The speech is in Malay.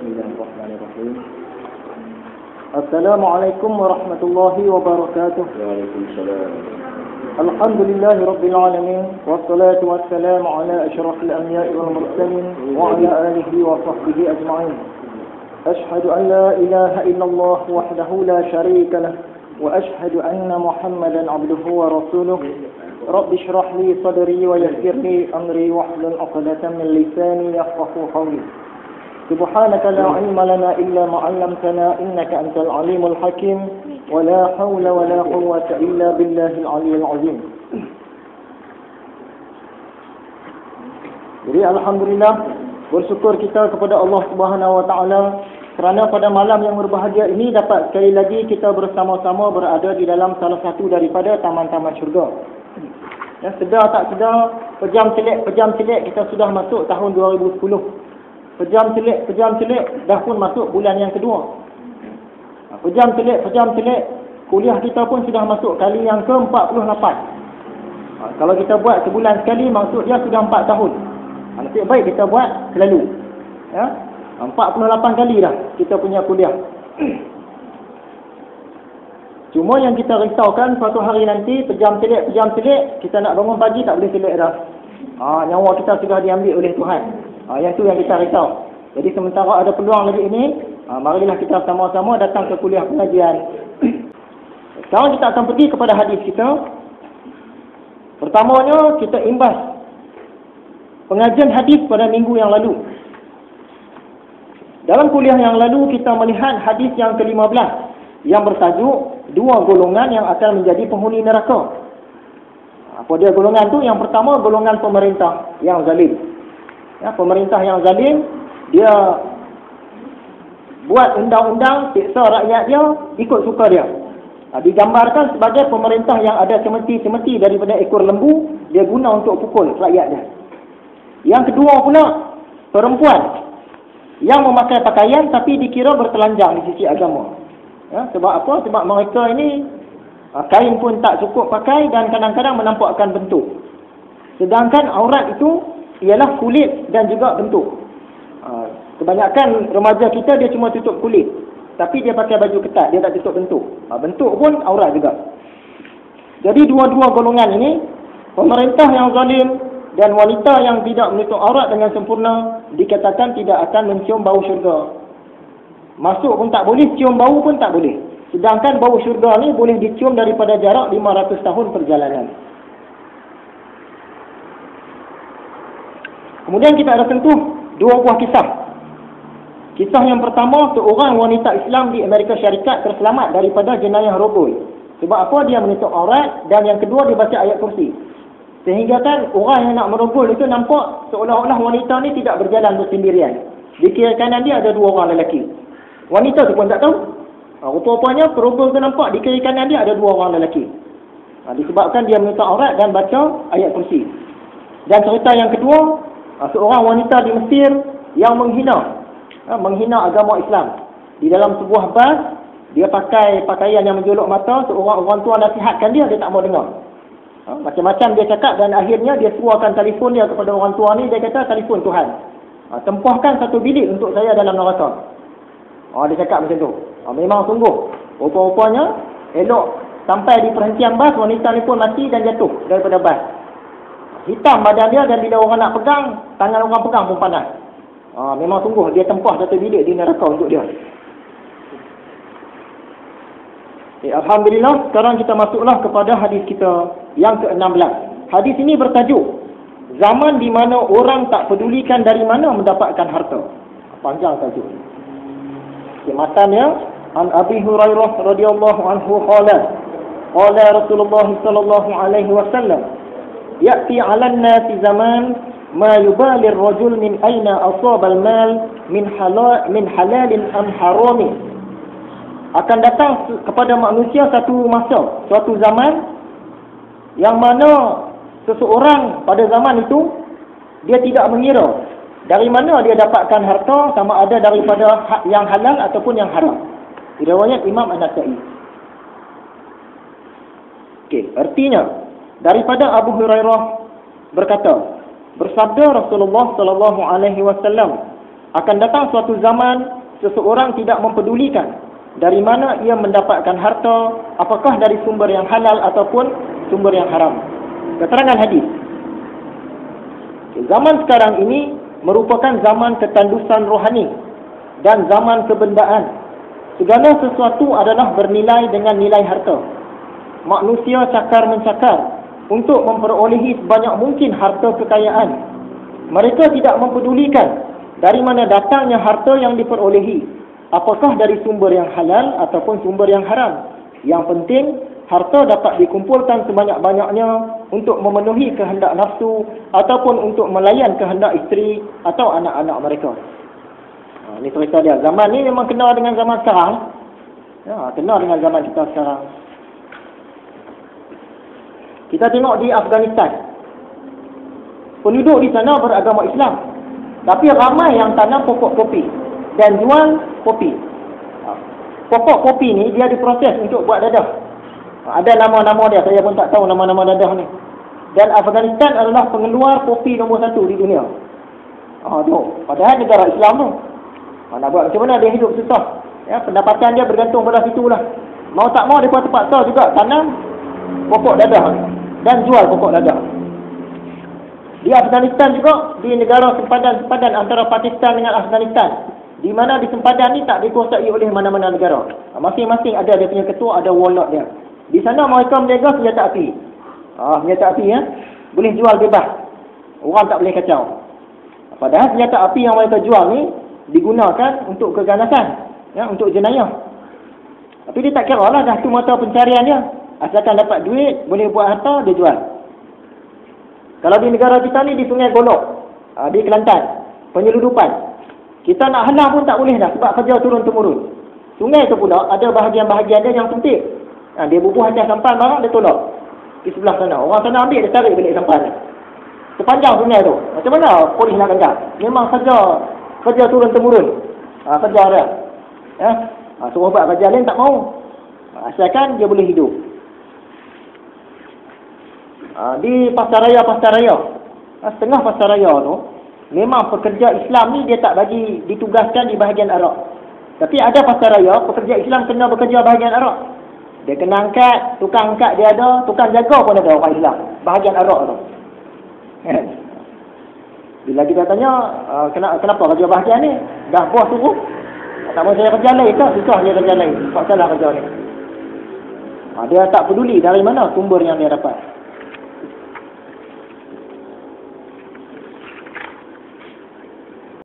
Bismillahirrahmanirrahim. Assalamualaikum warahmatullahi wabarakatuh. Waalaikumsalam. Alhamdulillahi rabbil alamin, wassalatu wassalamu ala asyrafil anbiya'i wal mursalin wa ala alihi wa sahbihi ajma'in. Ashhadu an la ilaha illallah wahdahu la syarika lah wa ashhadu anna Muhammadan 'abduhu wa rasuluh. Rabbi shrah li sadri wa yassir li amri wahlul 'uqdatam min lisani yafqahu qawli. Subhanaka la 'ilma lana illa ma 'allamtana innaka antal 'alimul hakim wa la haula wa la quwwata illa billahil 'aliyyil 'azim. Jadi alhamdulillah bersyukur kita kepada Allah Subhanahu wa taala kerana pada malam yang berbahagia ini dapat sekali lagi kita bersama-sama berada di dalam salah satu daripada taman-taman syurga. Ya, sedar tak sedar, pejam celik kita sudah masuk tahun 2010. Pejam celik dah pun masuk bulan yang kedua. Pejam celik kuliah kita pun sudah masuk kali yang ke-48. Kalau kita buat sebulan sekali, maksud dia sudah 4 tahun. Nasib baik kita buat selalu. Ya, 48 kali dah kita punya kuliah. Cuma yang kita risaukan suatu hari nanti pejam celik kita nak bangun pagi tak boleh celik dah. Nyawa kita sudah diambil oleh Tuhan. Yang tu yang kita risau. Jadi sementara ada peluang lagi ini, marilah kita sama-sama datang ke kuliah pengajian. Sekarang kita akan pergi kepada hadis kita. Pertamanya kita imbas pengajian hadis pada minggu yang lalu. Dalam kuliah yang lalu kita melihat hadis yang ke-15 yang bertajuk dua golongan yang akan menjadi penghuni neraka. Apa dia golongan tu? Yang pertama, golongan pemerintah yang zalim. Ya, pemerintah yang zalim, dia buat undang-undang siksa rakyat dia ikut suka dia. Digambarkan sebagai pemerintah yang ada cemeti-cemeti daripada ekor lembu, dia guna untuk pukul rakyat dia. Yang kedua pula, perempuan yang memakai pakaian tapi dikira bertelanjang di sisi agama. Ya, sebab apa? Sebab mereka ini kain pun tak cukup pakai dan kadang-kadang menampakkan bentuk. Sedangkan aurat itu ialah kulit dan juga bentuk. Kebanyakan remaja kita dia cuma tutup kulit, tapi dia pakai baju ketat, dia tak tutup bentuk. Bentuk pun aurat juga. Jadi dua-dua golongan ini, pemerintah yang zalim dan wanita yang tidak menutup aurat dengan sempurna, dikatakan tidak akan mencium bau syurga. Masuk pun tak boleh, cium bau pun tak boleh. Sedangkan bau syurga ni boleh dicium daripada jarak 500 tahun perjalanan. Kemudian kita ada sentuh dua buah kisah. Kisah yang pertama, seorang wanita Islam di Amerika Syarikat terselamat daripada jenayah rogol. Sebab apa? Dia menutup aurat, dan yang kedua dia baca ayat kursi. Sehingga kan orang yang nak merogol itu nampak seolah-olah wanita ni tidak berjalan bersendirian. Di kiri kanan dia ada dua orang lelaki. Wanita tu pun tak tahu. Rupa-rupanya perogol tu nampak di kiri kanan dia ada dua orang lelaki. Disebabkan dia menutup aurat dan baca ayat kursi. Dan cerita yang kedua, seorang wanita di Mesir yang menghina agama Islam. Di dalam sebuah bas, dia pakai pakaian yang menjolok mata. Seorang orang tua nasihatkan dia tak mau dengar. Macam-macam dia cakap dan akhirnya dia suruhkan telefon dia kepada orang tua ni. Dia kata, telefon Tuhan, tempahkan satu bilik untuk saya dalam neraka. Dia cakap macam tu. Memang sungguh. Rupa-rupanya elok sampai di perhentian bas, wanita ni pun mati dan jatuh daripada bas. Hitam badan dia, dan bila orang nak pegang, tangan orang pegang pun panas. Memang sungguh dia tempah satu bilik di neraka untuk dia. Alhamdulillah, sekarang kita masuklah kepada hadis kita yang ke-16. Hadis ini bertajuk zaman di mana orang tak pedulikan dari mana mendapatkan harta. Panjang tajuk. Matannya, an Abi Hurairah radhiyallahu anhu qala Rasulullah sallallahu alaihi wasallam, ya'ti 'alan nasi zaman ma yubali ar-rajul min aina asaba al-mal min halalin am haramin. Akan datang kepada manusia suatu zaman yang mana seseorang pada zaman itu dia tidak mengira dari mana dia dapatkan harta, sama ada daripada yang halal ataupun yang haram. Riwayat Imam An-Nasa'i. Artinya daripada Abu Hurairah berkata, bersabda Rasulullah sallallahu alaihi wasallam, akan datang suatu zaman seseorang tidak mempedulikan dari mana ia mendapatkan harta, apakah dari sumber yang halal ataupun sumber yang haram. Keterangan hadis. Zaman sekarang ini merupakan zaman ketandusan rohani dan zaman kebendaan. Segala sesuatu adalah bernilai dengan nilai harta. Manusia cakar-mencakar untuk memperolehi sebanyak mungkin harta kekayaan. Mereka tidak mempedulikan dari mana datangnya harta yang diperolehi, apakah dari sumber yang halal ataupun sumber yang haram. Yang penting, harta dapat dikumpulkan sebanyak-banyaknya untuk memenuhi kehendak nafsu ataupun untuk melayan kehendak isteri atau anak-anak mereka. Ini cerita dia. Zaman ni memang kena dengan zaman sekarang. Kena dengan zaman kita sekarang. Kita tengok di Afghanistan. Penduduk di sana beragama Islam. Tapi ramai yang tanam pokok kopi dan jual kopi. Pokok kopi ni dia diproses untuk buat dadah. Ada nama-nama dia, saya pun tak tahu nama-nama dadah ni. Dan Afghanistan adalah pengeluar kopi nombor 1 di dunia. Padahal negara Islam tu. Nak buat macam mana dia hidup susah. Ya, pendapatan dia bergantung pada situlah. Mau tak mau dia pun terpaksa juga tanam pokok dadah dan jual pokok dadah. Di Afghanistan juga, di negara sempadan-sempadan antara Pakistan dengan Afghanistan, di mana di sempadan ni tak dikuasai oleh mana-mana negara. Masing-masing ada dia punya ketua, ada warlord dia. Di sana mereka menjaga senjata api. Senjata api ya, boleh jual bebas. Orang tak boleh kacau. Padahal senjata api yang mereka jual ni digunakan untuk keganasan, ya, untuk jenayah. Tapi dia tak kira lah, dah tu mata pencarian dia. Asalkan dapat duit, boleh buat harta, dia jual. Kalau di negara kita ni, di Sungai Golok, di Kelantan, penyeludupan, kita nak halang pun tak boleh dah sebab kerja turun-temurun. Sungai tu pula ada bahagian-bahagian dia yang sempit. Dia bubuh atas sampan barang, dia tolak di sebelah sana. Orang sana ambil, dia tarik balik sampan. Sepanjang sungai tu. Macam mana polis nak genggam? Memang kerja turun-temurun. Kerja dia. Ya? Suruh buat kerja lain tak mau. Asalkan dia boleh hidup. Di pasar raya, setengah pasar raya tu, memang pekerja Islam ni dia tak bagi ditugaskan di bahagian Arab. Tapi ada pasar raya, pekerja Islam kena bekerja bahagian Arab. Dia kena angkat, tukang angkat dia ada, tukang jaga pun ada orang Islam, bahagian Arab tu. Bila kita tanya, kenapa kerja bahagian ni? Dah bos suruh, tak mahu saya kerja lain tak? Susah dia kerja lain, tak salah kerja ni. Dia tak peduli dari mana sumber yang dia dapat.